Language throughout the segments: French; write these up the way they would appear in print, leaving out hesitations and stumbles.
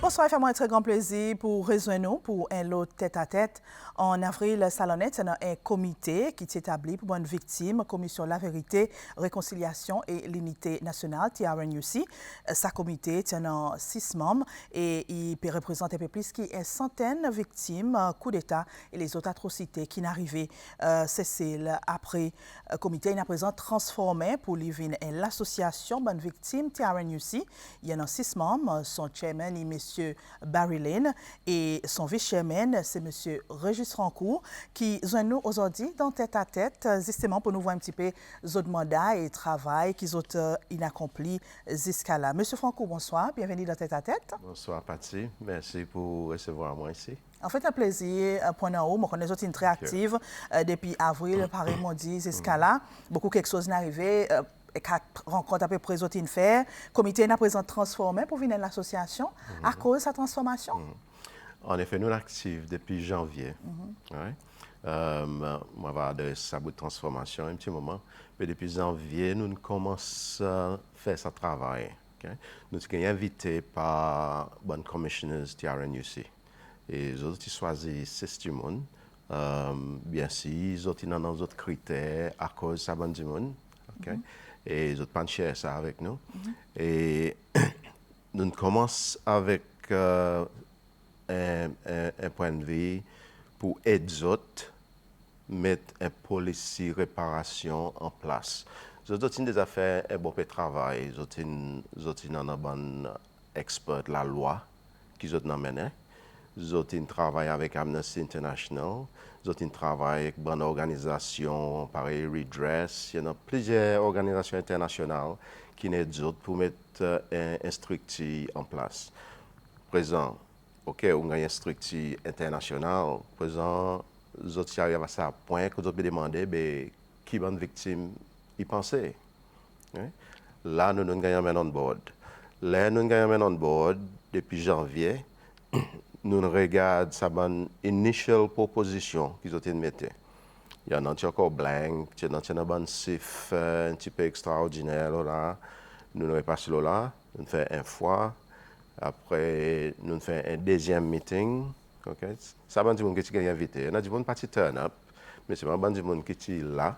Bonsoir, fait moi un très grand plaisir pour rejoindre nous pour un lot tête-à-tête. En avril, Salonnette, c'est un comité qui s'établit pour une victime, Commission La Vérité, Réconciliation et l'Unité nationale, TRNUC. Sa comité tient 6 membres et il peut représenter un peu plus qu'une centaine de victimes, coup d'État et les autres atrocités qui n'arrivaient Cécile après. Le comité est à présent transformé pour livrer l'association bonne victime TRNUC. Il y en a 6 membres, son chairman est M. Barry Lane et son vice-chairman, c'est M. Régis Francourt, qui joint nous aujourd'hui dans Tête-à-Tête, justement pour nous voir un petit peu les autres mandats et travail qu'ils ont inaccompli jusqu'à là. M. Francourt, bonsoir, bienvenue dans Tête-à-Tête. Bonsoir, Patsy. Merci pour recevoir moi ici. En fait, un plaisir, point en haut. Moi, on est très active depuis avril, pareil, dit jusqu'à là. Beaucoup quelque chose n'est arrivé. 4 rencontres à peu près ont fait. Le comité est à présent transformé pour venir à l'association à cause de sa transformation. En effet, nous sommes actifs depuis janvier. Moi, je vais adresser ça de transformation un petit moment. Mais depuis janvier, nous commençons à faire ce travail. Nous sommes invités par les commissioners de TRNUC. Et les autres, ils choisissent 6 monde. Bien sûr, ils ont d'autres critères à cause de ça, du monde. Et ils ont pas cher ça avec nous. Et nous commençons avec un point de vue pour aider les autres mettre une policy réparation en place. Les autres ont déjà fait un bon travail. Les autres ont un bon expert de la loi qu'ils ont mené. Les autres travaillent avec Amnesty International. Les autres travaillent avec bonne organisation, pareil Redress. Il y a plusieurs organisations internationales qui aident pour mettre une structure en place. Présent, OK, on a une structure internationale. Présent, les autres arrivent à ce point que vous avez demandé qui est une victime y penser. Là, nous avons gagné un on-board. Là, nous avons gagné un on-board depuis janvier. Nous regardons sa bonne initial proposition qu'ils ont mis. Il y en a encore blanc, il y a un bon chiffre un petit peu extraordinaire là. Nous repassons là, nous faisons une fois. Après, nous faisons un deuxième meeting. Okay? Ça va dire que tu es invité. Il y a des gens qui turn up, mais c'est pas des gens qui sont là,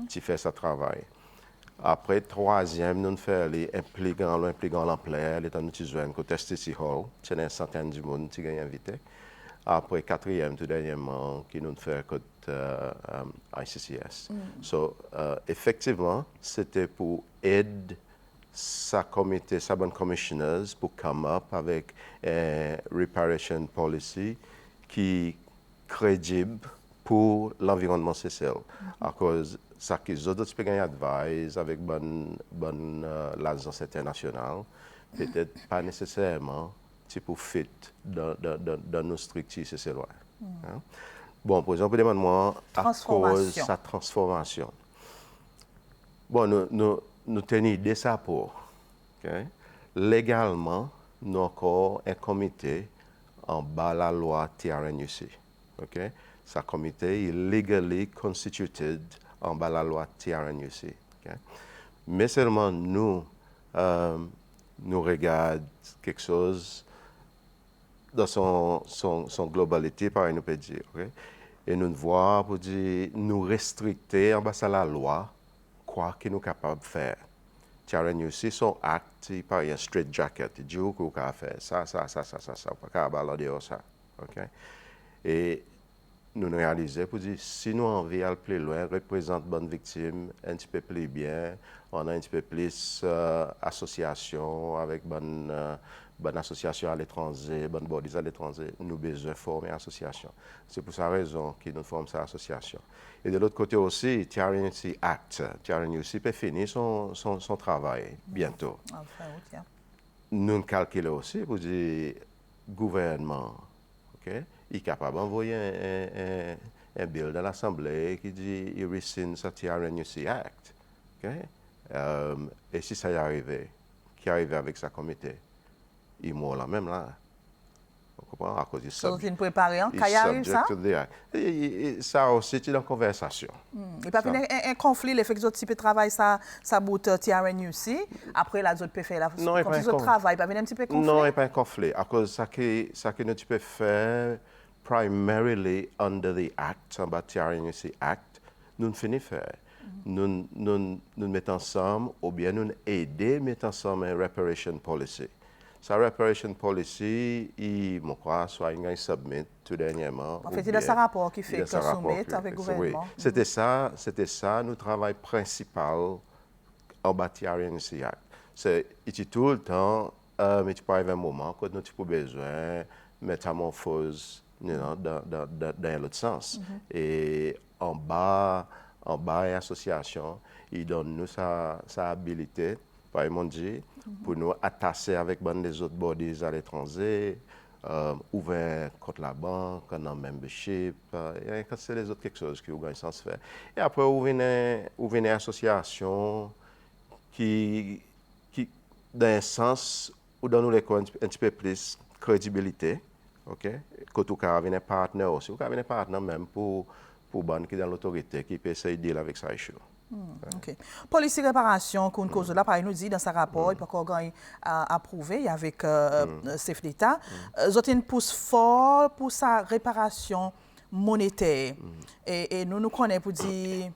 qui font ce travail. Après, troisième, nous faisons impliquant l'ampleur, les temps nous jouons côté City Hall, c'est une centaine de monde qui sont invités. Après, quatrième, tout dernièrement, qui nous fait côté ICCS. So, effectivement, c'était pour aider sa comité, sa bonne commissioners pour come up avec une reparation policy qui est crédible pour l'environnement social. À cause ça qu'ils ont d'autres advice avec l'agence internationale, peut-être pas nécessairement pour fit dans nos structures sociales. Bon, par exemple, demande-moi à cause de sa transformation. Bon, nous tenons idée ça pour. Légalement, nous avons encore un comité en bas de la loi TRNUC. Ce comité est legally constituted en bas de la loi TRNUC. Mais seulement nous regardons quelque chose dans son globalité, par nous peut dire. Et nous voyons pour dire, nous restricter en bas de la loi quoi que nous sommes capables de faire. TRNUC, son acte, il parle un straight jacket. Il dit qu'on peut faire ça, pas balader ça. Et nous réalisons pour dire, si nous avons envie d'aller plus loin, représente bonne victime, un petit peu plus bien, on a un petit peu plus association avec bonne association à l'étranger, bonne bodies à l'étranger, nous avons besoin de former association. C'est pour sa raison que nous formons cette association. Et de l'autre côté aussi, TRNUC Act. TRNUC peut finir son travail bientôt. Nous calculons aussi pour dire, gouvernement, il est capable d'envoyer un bill dans l'Assemblée qui dit il rescind ce TRNUC Act. Et si ça y arrive, qui arrive avec sa comité, il mourra là même là. comprends? À cause du So, vous préparé, hein? Quand il arrive ça? subject to the act. Ça aussi, c'est une conversation. Et pas un conflit, le fait que les autres types de travail, ça bout TRNUC, après, les autres peuvent faire la, Non, comme si les autres travaillent, pas un petit peu conflit? Non, il n'y a pas un conflit. À cause ça que nous tu peux faire primarily under the Act, en bas TRNUC Act, nous finissons faire. Nous mettons ensemble, ou bien nous aider à mettre ensemble une reparation policy. Sa reparation policy, je crois, soit il submit tout dernièrement. En fait, il y a ce rapport qui fait que soumettre avec le gouvernement. Oui. C'était ça, notre travail principal en bas TRNC Act. C'est tout le temps, mais tu peux arriver un moment quand nous avons besoin de métamorphose dans l'autre sens. Et en bas, l'association, il donne nous sa habilité, par exemple, pour nous attacher avec les autres bodies à l'étranger, ouvert contre la banque, un membership, quand c'est les autres quelque chose qui ont un sens faire. Et après, ouvrir une association qui dans un sens, où dans nous les un petit peu plus crédibilité, ok? Quand on a un partenaire aussi, on a un partenaire même pour banque qui est dans l'autorité, qui peut essayer de dealer avec ça issue. OK. Police réparation, qu'on cause là, par nous dit dans ce rapport, il peut encore approuvé avec chef d'État. Ils ont pousse fort pour sa réparation monétaire. Et nous connaissons pour dire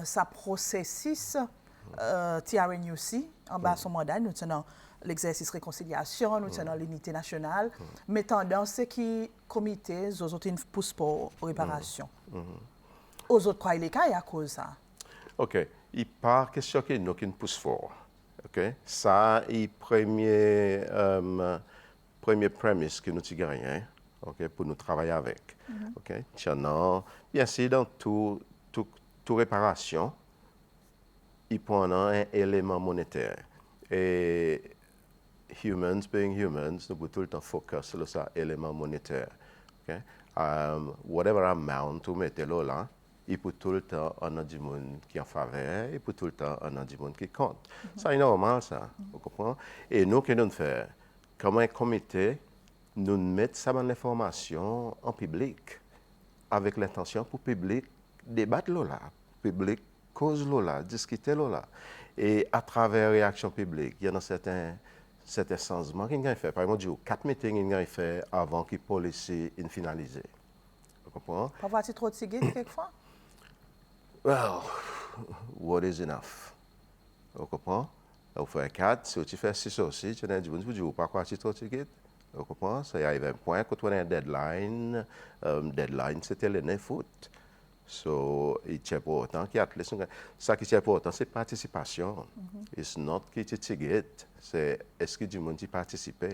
sa processus TRNUC, en bas son mandat, nous tenons l'exercice réconciliation, nous tenons l'unité nationale, mais tendance c'est qui comité, ils ont une pousse pour réparation. Aux autres quoi il est cas à cause ça. OK, il part question que nous qui pousse fort. OK, ça est premier prémisse que nous avons gagné, OK, pour nous travailler avec. OK, tiens, bien sûr dans tout réparation, il prend un élément monétaire. Et humans being humans, nous pouvons tout le temps focus sur ça élément monétaire. Okay? Whatever amount vous mettez là, il peut tout le temps en a du monde qui en faveur, il peut tout le temps en a du monde qui compte. Ça est normal, ça. Vous comprenez? Et nous, qu'est-ce que nous faisons? Comme un comité, nous mettons ça dans l'information en public, avec l'intention pour le public débattre là, public cause là, discuter là. Et à travers la réaction publique, il y a certains changements qu'il a fait. Par exemple, 4 meetings qu'il a fait avant que la police soit finalisée. Vous comprenez? Pas voir trop de tigres quelquefois? Well, what is enough? Vous comprenez? Vous faites 4, si tu fais 6 aussi, tu as dit, vous dites, pas quoi, tu trop de tigres? Vous comprenez? Ça y arrive à un point, quand on a un deadline, c'était le foot. So, il tient pour autant qu'il y a ça qui tient pour autant, c'est participation. It's not qui te ticket, c'est est-ce que du monde y participe.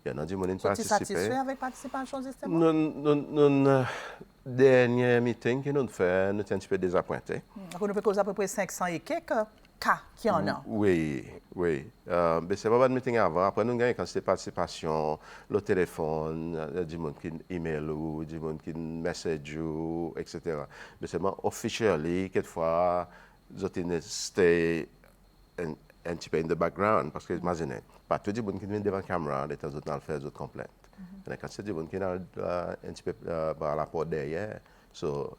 Il y en a du monde qui participe. Tu es satisfait avec la participation justement? Nous, dernier meeting que nous faisons, nous sommes un petit peu désappointés. Nous peut causer à peu près 500 et quelques cas qui en a. Oui. Mais c'est pas de meeting avant. Après, nous avons une quantité de participation, le téléphone, du monde qui email ou du monde qui message ou, etc. Mais c'est officially, quelquefois, nous avons stay un petit peu in the background. Parce que, imaginez, pas tout le monde qui vient devant la caméra, de temps en temps, fait des autres complaintes. Mais quand c'est du monde qui est un petit peu par la porte derrière, so,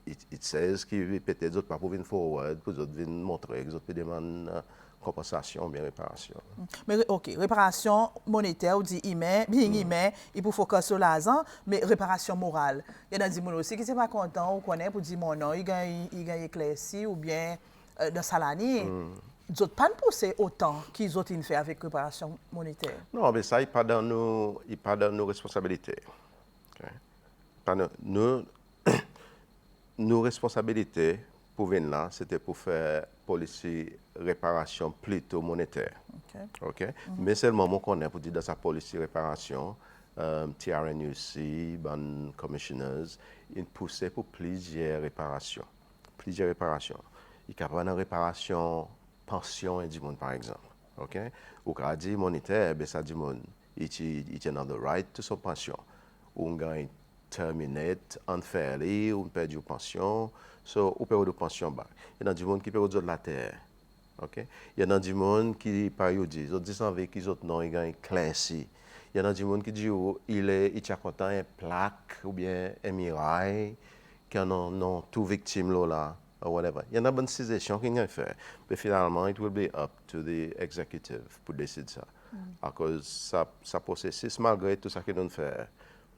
it says que peut-être d'autres pas pour venir forward, pour d'autres venir montrer, que d'autres peuvent demander compensation ou bien réparation. Mais OK, réparation monétaire, ou dit bien il faut focuser sur l'argent, mais réparation morale. Il y a des gens aussi qui ne sont pas contents ou connaissent pour dire mon nom, il gagne éclairci ou bien dans Salani. D'autres pas pousser autant qu'ils ont fait avec réparation monétaire. Non, mais ça, il n'est pas dans nos responsabilités. Okay? Nos responsabilités pour venir là, c'était pour faire police réparation plutôt monétaire. Okay? Mais c'est le moment qu'on a pour dire dans sa police réparation, TRNUC, ban commissioners, ils poussaient pour plusieurs réparations. Il y a une réparation pension et du monde, par exemple. Okay? Ou quand on dit monétaire, ça dit monde, il a the right to son pension. Ou on gagne terminate unfairly, ou on perd une pension, so on perd une pension bas. Il y a du monde qui perd de la terre. Okay? Il y a du monde qui par exemple dit, ils ont dit qu'ils ont non, ils gagnent classy. Il y en a des gens qui disent il est content une plaque ou bien un mirail qui ont tout victime là or whatever. Il y en a bonne décision qui ont fait. Mais finalement, it will be up to the executive pour décider ça. À cause ça processus malgré tout ça que nous fait.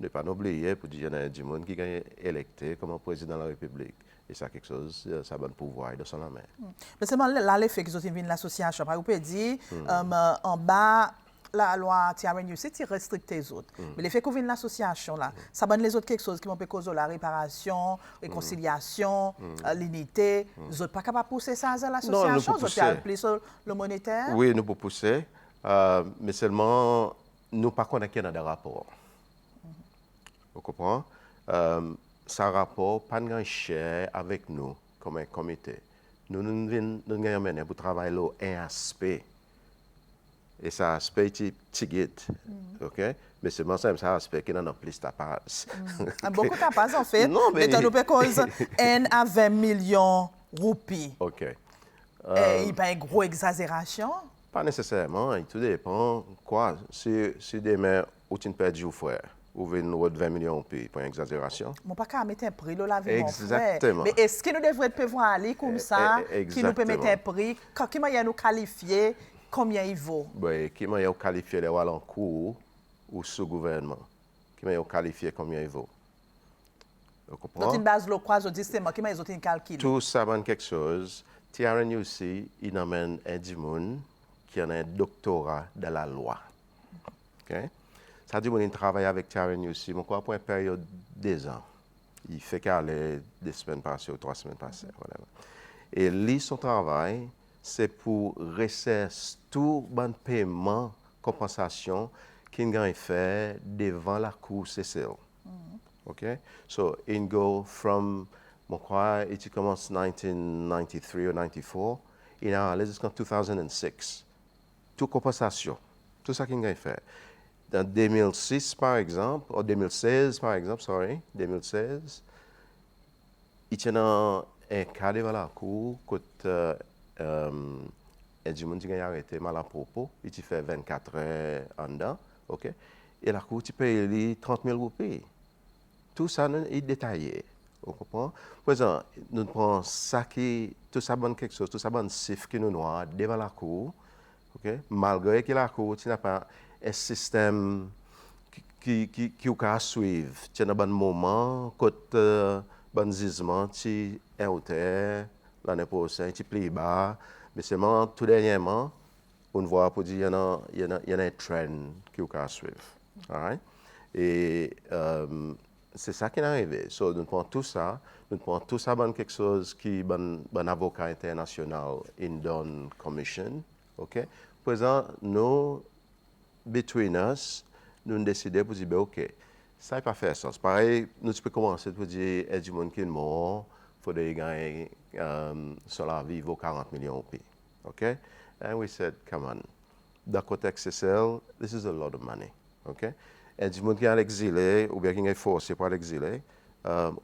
Ne pas oublier pour dire qu'il y a des gens qui sont électés comme président de la République. Et ça, quelque chose, ça va pouvoir de son main. Mais c'est là l'effet que vous avez l'association. Vous pouvez dire, en bas, la loi TRNUC, c'est restricté les autres. Mais l'effet que vous avez l'association, là, ça donne les autres quelque chose qui peut causer la réparation, réconciliation, l'unité. Vous n'êtes pas capable de pousser ça à l'association? Vous avez appelé sur le monétaire? Oui, nous pouvons pousser. Mais seulement, nous ne pas connaître dans des rapports. Vous comprenez? Ça rapport pas de cher avec nous comme un comité. Nous avons mené pour travailler un aspect. Et ça aspect est petit, ok? Mais c'est moi ça aspect qui n'a plus de passe. Beaucoup de passe en fait. Non, mais tu as cause N à 20 millions de roupies. Ok. Il n'y a pas une grosse exagération? Pas nécessairement. Tout dépend. Quoi? Si demain, où tu perds du frère, ou 20 millions pour une exagération. Je ne peux pas mettre un prix là, la vie, exactement. Mais est-ce que nous devrions pouvoir aller comme ça, qui nous peut mettre un prix, qui nous qualifier, combien il vaut? Oui, qui m'a qualifié les en cours ou sous gouvernement? Qui m'a qualifié combien il vaut? Donc, une base locale, je dis, c'est moi qui m'a calculé. Tout ça, c'est quelque chose. TRNUC, il amène un dimoun qui a un doctorat de la loi. Okay? Ça dit qu'il travaille avec TRNUC, mais quoi, pour une période de 2 ans. Il fait qu'aller 2 semaines passées ou 3 semaines passées. Whatever. Et lui, son travail, c'est pour recevoir tout bon paiement, compensation qu'il a fait devant la Cour Cécile. Okay? So, il go from, je crois, il commence en 1993 ou 1994, il a allé jusqu'en 2006. Toute compensation, tout ça qu'il a fait. En 2006, par exemple, ou 2016, par exemple, 2016, il y a un cas devant la cour que il a arrêté mal à propos, il a fait 24 heures en dedans, ok? Et la cour, tu payes 30 000 roupies. Tout ça est détaillé. Vous comprenez? Par exemple, nous prenons ça qui, tout ça bonne quelque chose, tout ça bonne chiffre qui nous noie devant la cour, ok? Malgré que la cour, tu n'as pas un système qui peut suivre. Tu as un bon moment, quand bon gisement, tu es en hauteur, l'année prochaine, tu plies bas. Mais seulement, tout dernièrement, on voit pour dire qu'il y a un trend qui peut suivre. Right? Et c'est ça qui est arrivé. So, nous prenons tout ça dans quelque chose qui est un avocat international in Dawn Commission. Okay? Présent, nous, between us, nous décidons pour dire, OK, ça n'a pas fait sens. Pareil, nous pouvons commencer pour dire, il y a des gens qui sont morts, il faut gagner sur la vie, vaut 40 millions de pays. OK? And we said, come on. Dans le contexte CCL, this is a lot of money. OK? Et des gens qui sont exilés, ou bien qui sont forcés pour l'exiler,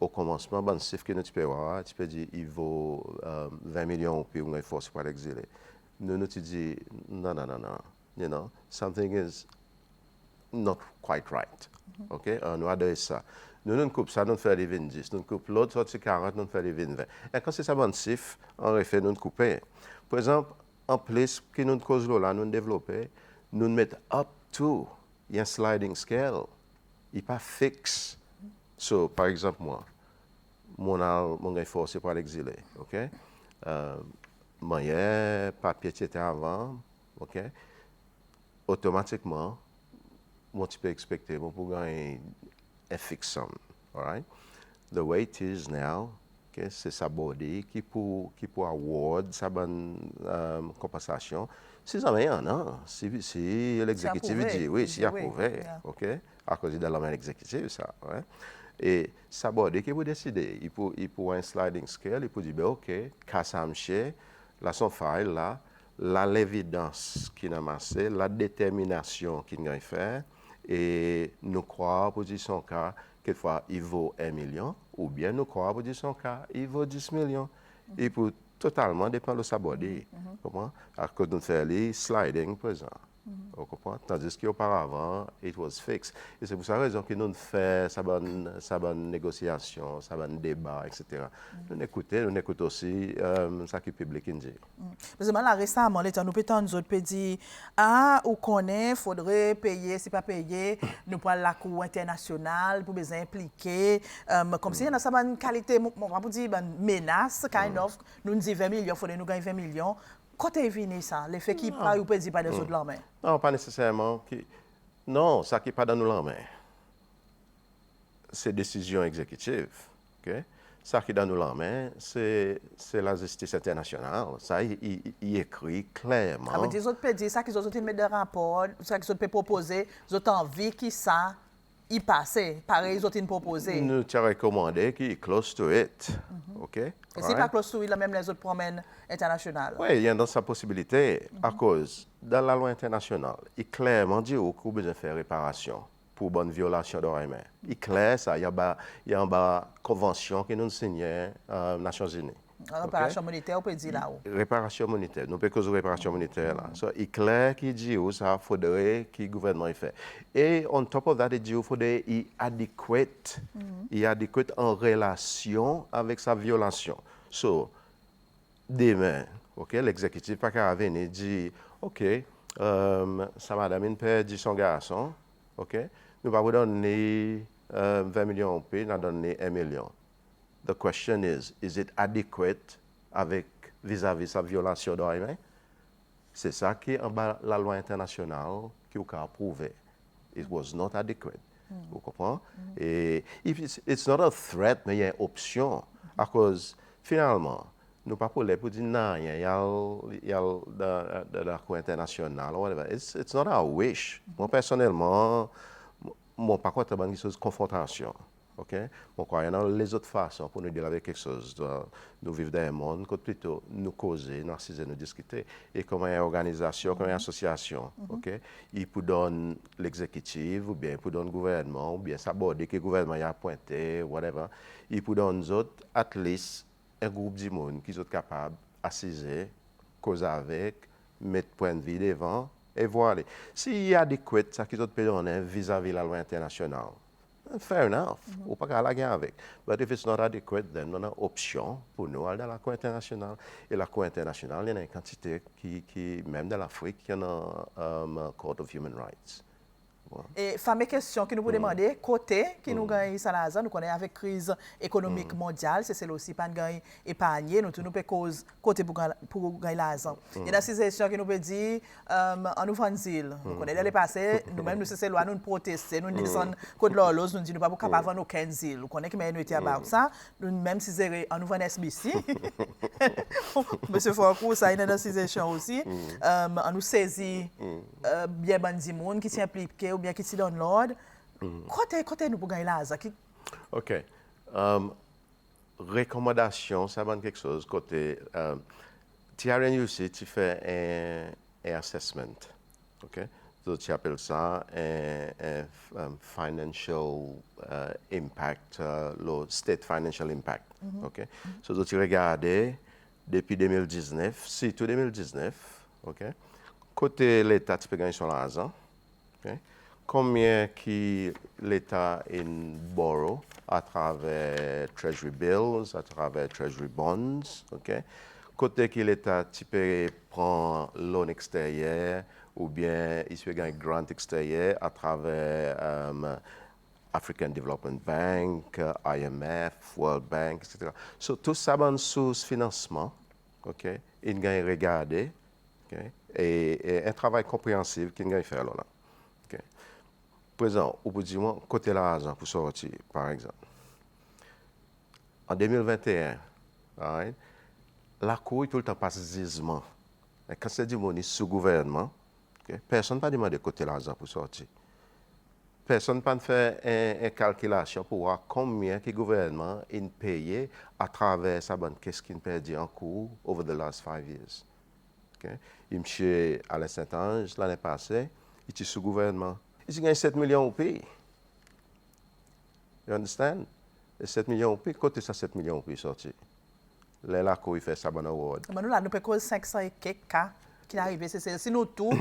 au commencement, ben, chiffre que nous peux voir, tu peux dire, il vaut 20 millions de pays, ou sont forcés pour l'exiler. Nous disons, non. You know, something is not quite right. OK? Nous adorons ça. Nous coupons ça, nous faisons les 20. Nous coupons l'autre, sorti 40, nous faisons les 20. Et quand c'est ça, bon chiffre, en effet, nous coupons. Par exemple, en plus, que nous cause là, nous développons, nous mettons up to un sliding scale. Il n'est pas fixe. So, par exemple, moi, mon gars est forcé pour l'exiler. OK? Moi, papier qui était avant. OK? Automatiquement, moi, tu peux expecter, moi, pour gagner un fixe somme. All right? The way it is now, okay, c'est sa body qui pour award sa bonne compensation. Si ça vient, non? Si l'exécutif dit, oui, si approuvé, OK? À cause de la main exécutive, ça, ouais. Et sa body qui peut décider, il peut un sliding scale, il peut dire, OK, Kassamche, là, son file, là, l'évidence qu'il a massé, la détermination qu'il a fait, et nous croyons, pour dire son cas, quelquefois, il vaut 1 million, ou bien nous croyons, pour dire son cas, il vaut 10 millions. Il peut totalement dépendre de sa body. Comment? À cause de nous faire les sliding présent. Vous comprenez? Tandis qu'auparavant, it was fixed. Et c'est pour ça raison que nous faisons sa bonne négociation, sa bonne débat, etc. Nous écoutons aussi ça qui est public in dit. Parce que là, récemment, nous pétons nous autres dire ou connaît, faudrait payer, si pas payer, nous prenons la Cour internationale pour les impliquer. Comme si il y a une qualité, on va dire, menace, kind of, nous disons 20 millions, il faudrait nous gagner 20 millions. Quand est venu ça, l'effet qui pas ou peut dire pas des autres la main? Non, pas nécessairement. Non, ça qui n'est pas dans nos mains. C'est décision exécutive. Okay? Ça qui est dans nos mains, c'est la justice internationale. Ça, il écrit clairement. Ah, mais les autres peuvent dire ça, qu'ils ont mettre des rapports, ça qu'ils ont proposer, ils ont envie qui ça, y passer. Pareil, ils ont proposé. Nous t'ai recommandé qu'il est close to it. OK? Et c'est pas close to it, là, même les autres promènes internationales. Oui, il y a dans sa possibilité, à cause, dans la loi internationale, il clairement dit au coup besoin de faire réparation pour bonne violation de droits humains. Il clair ça, il y a une convention que nous signons aux Nations Unies. Réparation monétaire, on peut dire là-haut. Réparation monétaire, nous pouvons causer réparation monétaire là. So, il clair qui dit où ça faudrait que le gouvernement ait fait. Et on top of that, il dit qu'il faudrait y adéquate, en relation avec sa violation. So, demain, ok, l'exécutif pas qu'à venir dit, ok, sa madame une père dit son garçon, ok, nous va vous donner 20 millions au pays, nous donner 1 million. The question is it adequate avec vis-à-vis sa violation de droits humains? C'est ça qui est en bas la loi internationale qui a approuvé. It was not adequate. Vous comprenez? Et it's not a threat, mais il y a une option. À cause, finalement, nous pas pour dire non, il y a la Cour internationale, whatever. It's not our wish. Moi, personnellement, moi, par contre, il y a une chose de confrontation. OK? Bon, quoi, il y a les autres façons pour nous dire avec quelque chose. Nous vivons dans un monde que plutôt nous causer, nous assiser, nous discuter. Et comme une organisation, comme une association, OK? Il peut donner l'exécutif, ou bien il peut donner le gouvernement, ou bien s'aborder que le gouvernement a pointé, whatever. Il peut donner nous autres, at least, un groupe de monde qui sont capables d'assiser, causer avec, mettre point de vue devant, et voilà. S'il y a des couettes, ça qui sont donner vis-à-vis de la loi internationale. Fair enough, ou pas qu'à la guerre avec. But if it's not adequate, then on a option pour nous aller dans la Cour internationale. Et la Cour internationale, il y a une quantité qui même dans l'Afrique, il y a un Court of Human Rights. Bon. Et fameuse question qui nous peut demander, côté qui nous gagne ça là, nous connaissons avec crise économique mondiale, c'est celle aussi pas gagner épargner, nous nous peut cause côté pour gagner l'argent. Et dans ces questions qui nous peut dire en ouvrant île, nous connaissons les passés, nous-mêmes nous c'est loi nous protester, nous descendre côté l'Orlos, nous dit nous pas capable vendre aucun île. Nous connaissons que nous était about ça, nous même si c'est en ouvrant SBC. Monsieur Franco ça il est dans ces questions aussi, on nous saisit bien bandi monde qui s'implique bien qui dans l'ordre. Côté nous pour gagner l'argent. OK. Recommandation, ça va quelque chose. Côté TRNUC, tu fais un assessment. OK? Donc, tu appelles ça un financial impact, le state financial impact. OK? Donc, tu regardes depuis 2019, si tout 2019, OK? Côté l'État, tu peux gagner son argent. OK? Combien qui l'État borrow à travers Treasury Bills, à travers Treasury Bonds, ok? Côté qui l'État prend loan extérieur ou bien il se gagne grant extérieur à travers African Development Bank, IMF, World Bank, etc. So, tout ça est sous financement, ok? Il gagne regarder, ok? Et un travail compréhensif qu'il gagne faire là. Présent, au bout du mois, côté l'argent pour sortir, par exemple. En 2021, right, la Cour tout le temps passe gisement. Quand c'est du monde sous gouvernement, okay, personne n'a pas demandé côté l'argent pour sortir. Personne n'a pas fait une calculation pour voir combien le gouvernement a payé à travers sa bonne caisse qu'il a perdu en cours over the last 5 years. Okay? Il M. Alain Saint-Ange, l'année passée, il était sous gouvernement. Il gagne 7 millions au pays. You understand? Et 7 millions au pays, côté ça 7 millions au pays sorti. Là, il fait ça bon award. Nous là, nous peut cause 500 et quelques cas qui arrivent. C'est nous tout.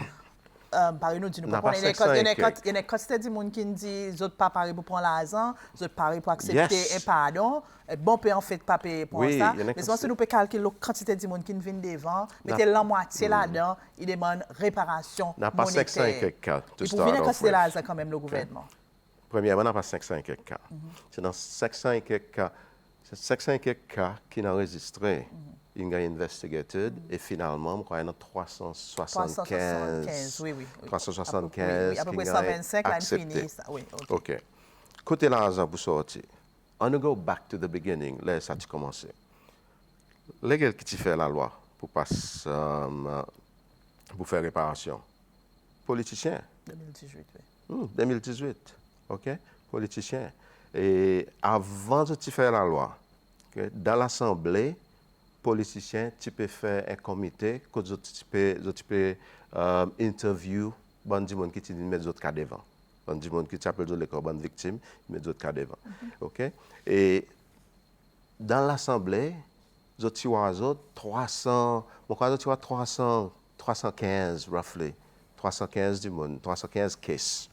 par nous dit nous N'a pas pas il y a 500 et des quelques. il y a des quantité de monde qui dit autres pas pareil pour prendre l'argent, autres pareil pour accepter Yes. un pardon, bon peut en fait pas payer pour Oui, ça. il y en a Mais quantité. si nous peut calculer la quantité de monde qui vient devant, N'a- mettez la moitié là-dedans, il demande réparation N'a pas 500 et monétaire. quelques cas to Et pour start venir off considérer with. l'argent quand même le gouvernement. Premièrement, on n'a pas 500 et quelques cas. C'est dans 500 et quelques cas, c'est 500 et quelques cas qui sont enregistrés, ils ont investigated, et finalement, je crois qu'il y en a 375. Oui, oui. 375 à peu près qui ont 125, là, accepté. fini. Oui, OK. OK. Côté l'argent pour sortir, on go back to the beginning, là, ça a commencé. Lesquels qui fait la loi pour passer, pour faire réparation? Politiciens. 2018, oui. 2018, OK? Politiciens. Et avant de faire la loi, ok, dans l'Assemblée, politiciens, tu peux faire un comité que tu peux interview bon du monde qui te met d'autres cas devant. Bon du monde qui t'appelle les bonnes victimes, met d'autres cas devant. OK? Et dans l'Assemblée, tu vois 300, je crois que tu vois 315 roughly. 315 du monde, 315 cases.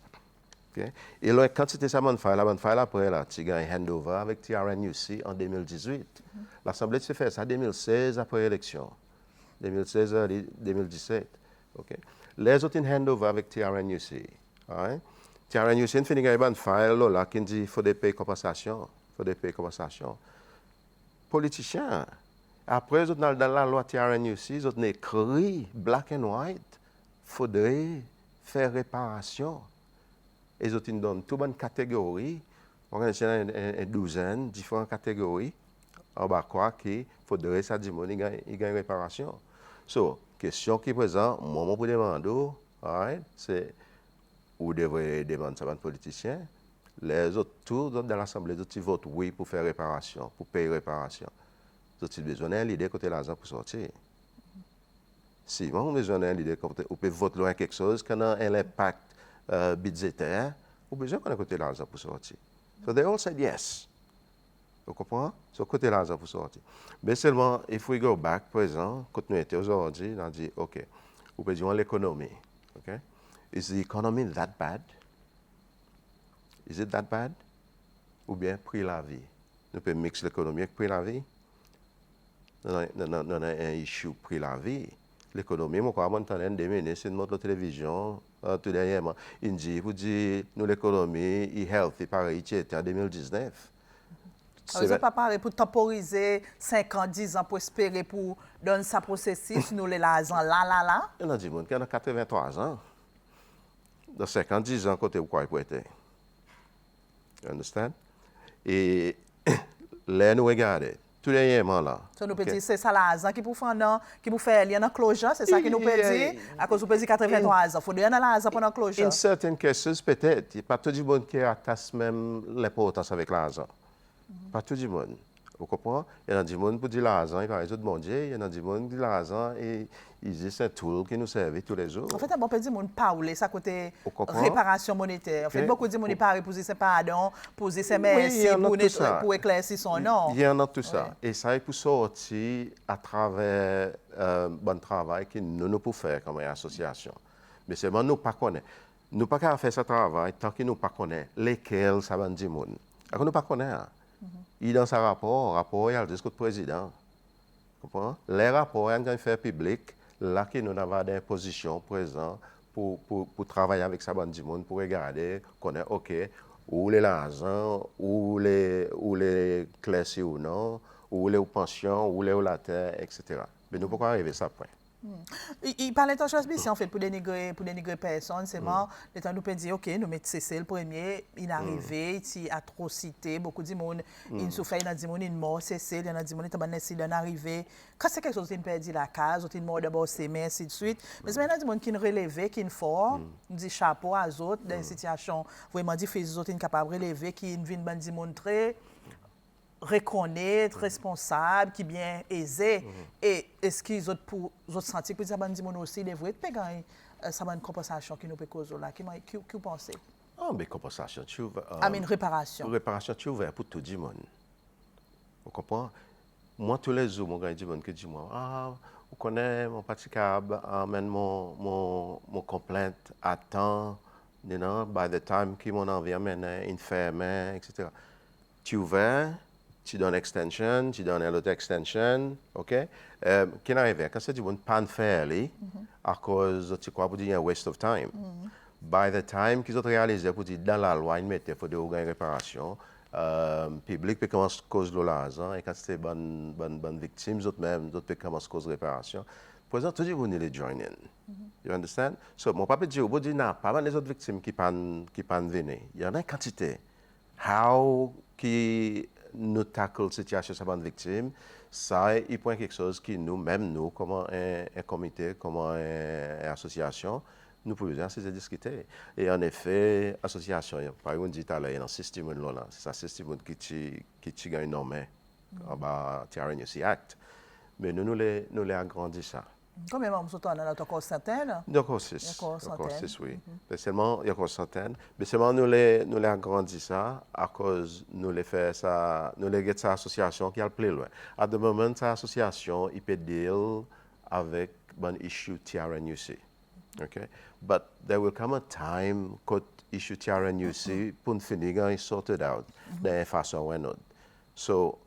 Okay? Et là, quand c'était ça, la bonne file après, là, tu as un handover avec TRNUC en 2018. L'Assemblée s'est fait ça en 2016 après l'élection. 2016 à 2017. Okay? Les autres, un handover avec TRNUC. Right? TRNUC, il y a une bonne file là, qui dit qu'il faut des payes compensation. Faut des payes compensation. Politiciens, après, dans la loi TRNUC, ils ont écrit black and white. Faudrait faire réparation. Et ils ont donné toute une catégorie, on a une douzaine de différentes catégories, en bas quoi qu'il faudrait ça dire il y a une réparation. So, question qui est présente, moi pour demander, c'est où devrait demander ça aux politiciens, les autres tous dans l'Assemblée, les autres votent oui pour faire réparation, pour payer réparation. Les autres ont besoin d'un leader côté l'argent pour sortir. Si on a besoin d'un leader, on peut voter loin quelque chose qui a un impact budgétaire, on a besoin qu'on ait côté l'argent pour sortir. So they all said yes. Vous comprenez? So côté l'argent pour sortir. Mais seulement, if we go back, par exemple, quand nous étions aujourd'hui, on a dit, OK, on peut dire l'économie. OK? Is the economy that bad? Is it that bad? Ou bien prix la vie? Nous pouvons mixer l'économie avec prix la vie? Non, un issue prix la vie. L'économie, moi, quand on a des ministres, c'est la télévision, tout dernièrement, il dit, vous dites, nous, l'économie est healthy, pareil, c'était en 2019. Vous n'avez pas parlé pour temporiser 5 ans, 10 ans pour espérer pour donner ça processus, nous les l'argent là. Il y a des gens qui ont 83 ans. Dans 5 ans, 10 ans, côté où quoi il peut être. You understand? Et là, nous regardons. Tout dernièrement là. So, nous peut dire c'est ça l'argent qui pour faire qui pour faire lien dans closure, c'est ça qui nous peut dire à cause vous peut dire 83 ans, faut donner l'argent pendant closure. In certain cases peut-être, pas tout le monde qui attache même l'importance avec l'argent. Pas tout le monde. Vous comprenez? Il y a des gens qui disent l'argent, il paraît tout bon Dieu, il y a des gens qui disent l'argent et ils disent c'est un tool qui nous sert tous les jours. En fait, on peut dire mon parler ça côté Vous comprenez? réparation monétaire. En fait, beaucoup de gens parlent pour dire c'est pardon, pour dire c'est Oui, merci, il y en a tout ça. pour éclaircir son nom. Il y en a tout ça. Et ça est pour sortir à travers bon travail que nous pouvons faire comme association. Mais seulement nous ne connaissons pas. Nous ne pouvons pas faire ce travail tant que nous ne connaissons pas lesquels ça va dire. Nous ne connaissons pas. Il dans ce rapport, il y a le président. Les rapports, ils ont fait public, là que nous avons des positions présentes pour travailler avec ça du monde, pour regarder, connaître, OK, où les l'argent, où les classes ou non, où les pensions, où les la terre, etc. Mais nous ne pouvons pas arriver à ça point. Il parlait de chose bien en fait pour dénigrer personne, c'est mort. Le temps nous peut dire OK, nous mettons c'est le premier, il est arrivé, il atrocité, beaucoup de monde, il souffre, il y a des monde, il mort, c'est il y a des monde, il est arrivé. Quand c'est quelque chose qui perd la case, il mort d'abord c'est mais ainsi de suite. Mais il y a des monde qui ne relève, qui ne fort, dit chapeau à eux autres dans une situation vraiment difficile, les autres sont capables de relever, qui viennent dire montrer reconnaître, responsable, qui est bien aisé. Et est-ce qu'ils ont pour sentir que ça va dire aussi, il devrait payer ça va une compensation qui nous peut causer là. Qui vous pensez? Ah, mais compensation, tu ouvres. Réparation. Réparation, tu ouvres pour tout le monde. Vous comprenez? Moi, tous les jours, mon gars, il dit, moi, vous connaissez mon parti cab, emmène mon complainte à temps, you know, by the time qui mon envie amène, une ferme, etc. Tu ouvres, tu donnes extension, tu donnes l'autre extension, ok? Qui arrive, quand c'est du bon pan faire, à cause, tu crois, pour dire un waste of time. By the time qu'ils ont réalisé, pour dire dans la loi, ils mettaient, il faut des réparation, public peut commencer à cause de l'argent, et quand c'est bonne victime, d'autres même, d'autres peuvent commencer à cause de réparation. Pour exemple, tout le monde est join in. You understand? So, mon papa dit, au dit, non, pas les autres victimes qui peuvent venir. Il y en a une quantité. How qui nous tackle la situation de cette victime, ça, il point quelque chose qui nous, même nous, comme un comité, comme une association, nous pouvons assez discuter. Et en effet, l'association, par exemple, on dit tout à l'heure, il y a un système là, c'est un système qui gagne nommé en bas TRNUC Act. Mais nous les agrandissons ça. Combien de membres sont dans notre corps centaine? Il y a encore 6. Oui. Mais seulement, il y a encore centaines. Mais seulement, nous les agrandissons ça à cause nous les fait ça, nous les get cette association qui a le plus loin. À ce moment, cette association, il peut deal avec une issue TRNUC. Okay? But there will come a time quand issue TRNUC pour finir et sorted out d'une façon ou d'une autre. So,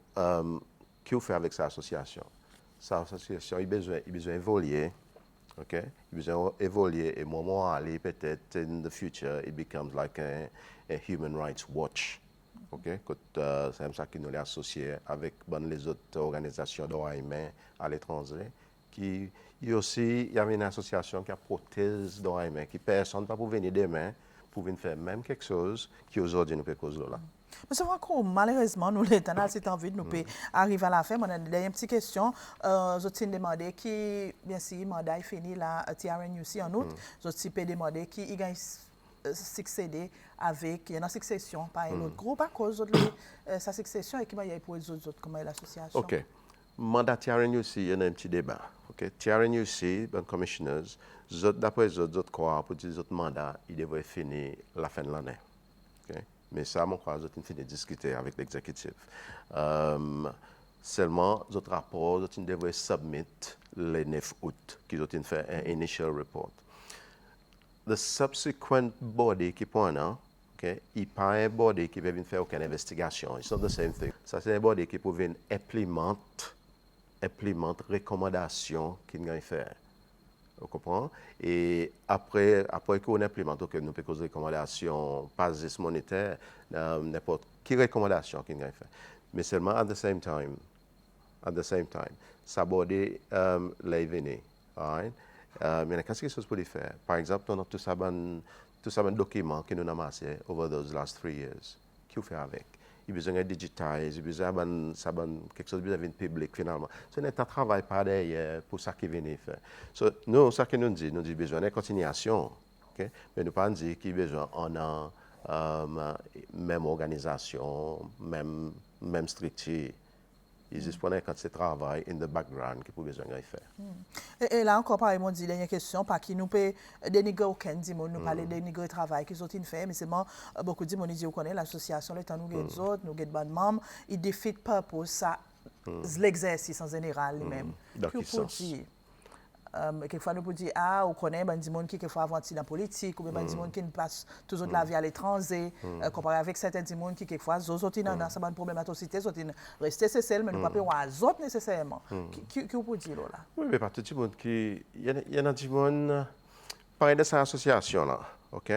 qu'est-ce fait avec cette association? Cette association, il a besoin d'évoluer, ok? Il a besoin d'évoluer et moment aller peut-être in the future, it becomes like a human rights watch, ok? C'est comme ça qu'ils nous l'associent avec les autres organisations de droits humains à l'étranger. Il y a aussi une association qui protège les droits humains, qui personne ne peut venir demain pour venir faire même quelque chose qui aujourd'hui nous peut causer là. Mais c'est vrai que malheureusement, nous, l'État, c'est envie de nous arriver à la fin. On a une petite question. Je t'ai demandé qui, bien sûr, le mandat est fini là, TRNUC en août. Je t'ai demandé qui il a succédé avec, il y a une succession par un autre groupe à cause de sa succession et qui va pour les autres, comment est l'association. OK. Mandat TRNUC, il y a un petit débat. OK. TRNUC, les commissioners, d'après les autres quoi, pour dire les autres mandats, ils devraient finir la fin de l'année. OK. Mais ça, mon crois, j'ai fini de discuter avec l'exécutif. Seulement, notre rapport, j'ai devrait submettre le 9 août, qu'ils ont fait un initial report. The subsequent body qui prend, okay, il n'y a pas un body qui peut venir faire aucune investigation. It's not the same thing. Ça, c'est un body qui peut venir implémenter recommandations qu'il va faire. Vous comprenez? Et après qu'on implémente, okay, nous faisons des recommandations, pas juste monétaires, n'importe quelle recommandation qu'il va faire. Mais seulement at the same time, ça bordé les venir. Right? Il y a quelque chose pour les faire. Par exemple, on a tout ça un document que nous avons amassé over those last 3 years. Qu'est-ce qu'on fait avec? Il a besoin de digitiser, il a besoin de quelque chose de public finalement. Ce n'est pas un travail pas derrière pour ça qui vient faire. So, nous, ça que nous dit besoin de continuation, okay? Mais nous pas dire qu'il y a besoin même organisation, même structure. Il juste quand c'est travail in the background qu'il faut besoin de faire. Et là encore, par exemple, dernière question, pas qui nous peut dénigrer aucun dimanche, nous parler de dénigrer le travail qu'ils ont fait, mais c'est beaucoup de gens disent qu'on connaît l'association, les temps nous avons des autres, nous avons des bonnes membres, ils défient pas pour ça l'exercice en général lui-même. Dans quel sens? Quelquefois, nous pouvons dire, on connaît des gens qui quelquefois avancent dans la politique, ou bien des gens qui ne passent toujours de la vie à l'étranger, comparé avec certains gens qui quelquefois, ils ont un problème d'autocité, ils ont resté cessés, mais nous ne pouvons pas les autres nécessairement. Qui vous pouvez dire là? Oui, mais par tout le monde qui. Il y en a des gens, parler de cette association-là, OK?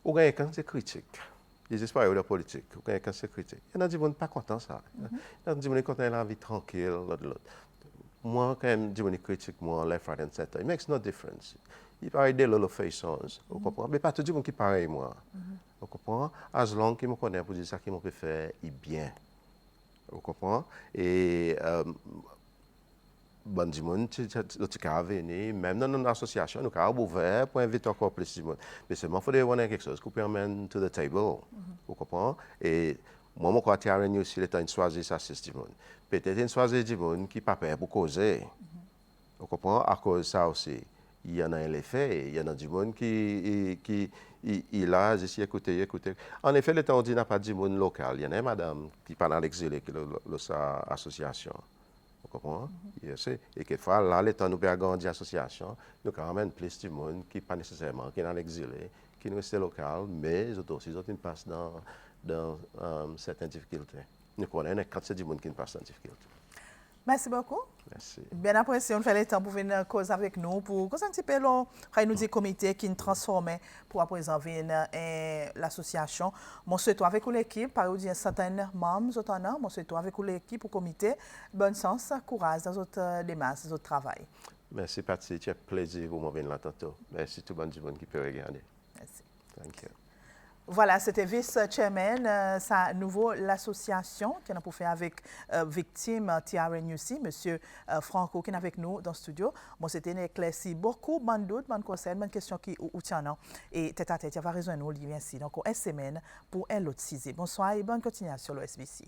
Ou bien quand c'est critique. Les espoirs de la politique, ou bien quand c'est critique. Il y en a des gens pas contents de ça. Il y en a des gens qui sont contents de la vie tranquille, l'autre. Moi, quand même, je critique moi, left, right, and center. It makes no difference. Il paraît des little façons, vous comprenez? Mais pas tout le monde qui est pareil, moi. Vous comprenez? As long qu'il me connaît pour dire ça qu'il me peut faire, il bien. Vous comprenez? Et bon, du monde, tu as venir, même dans notre association, nous avons ouvert pour inviter encore plus de monde. Mais seulement, il faut avoir quelque chose qui permet to the table. Vous comprenez? Et moi, je crois que TRNUC aussi, il est temps de choisir ça, c'est du monde. Peut-être une choisir du monde qui n'est pas prêt pour causer. Vous comprenez? À cause de ça aussi. Il y en a un effet, il y en a du monde qui a ici, écoutez. En effet, le temps dit n'a pas du monde local. Il y en a une madame qui parle dans l'exil, qui est l'association. Vous comprends? Yes, et quelquefois, là, l'état nous peut agrandir l'association, nous ramène plus de monde qui pas nécessairement, qui est dans l'exilé, qui nous reste local, mais ils aussi, ils passent dans certaines difficultés. Nous connaissons quand c'est du monde qui passe dans des difficultés. Merci beaucoup. Merci. Bien apprécié, on fait le temps pour venir causer avec nous, pour causer un petit peu, nous dit comité qui nous transforme pour à présent venir l'association. Moi, souhaite avec l'équipe, par exemple, certains membres, moi, souhaite avec l'équipe, au comité, bonne chance, courage dans votre démarche, dans votre travail. Merci, Patsy. C'est un plaisir pour moi de venir là tantôt. Merci tout le monde qui peut regarder. Merci. Thank you. Voilà, c'était vice-chairman, ça nouveau l'association qui a pour faire avec victime TRNUC, monsieur Franco qui est avec nous dans le studio. Bon, c'était une éclaircie beaucoup, bonne doute, bonne conseil, bonne question qui ou tient et tête à tête, il va rejoindre nous, Olivier ainsi. Donc, une semaine pour un autre 6. Bonsoir et bonne continuation sur l'OSBC.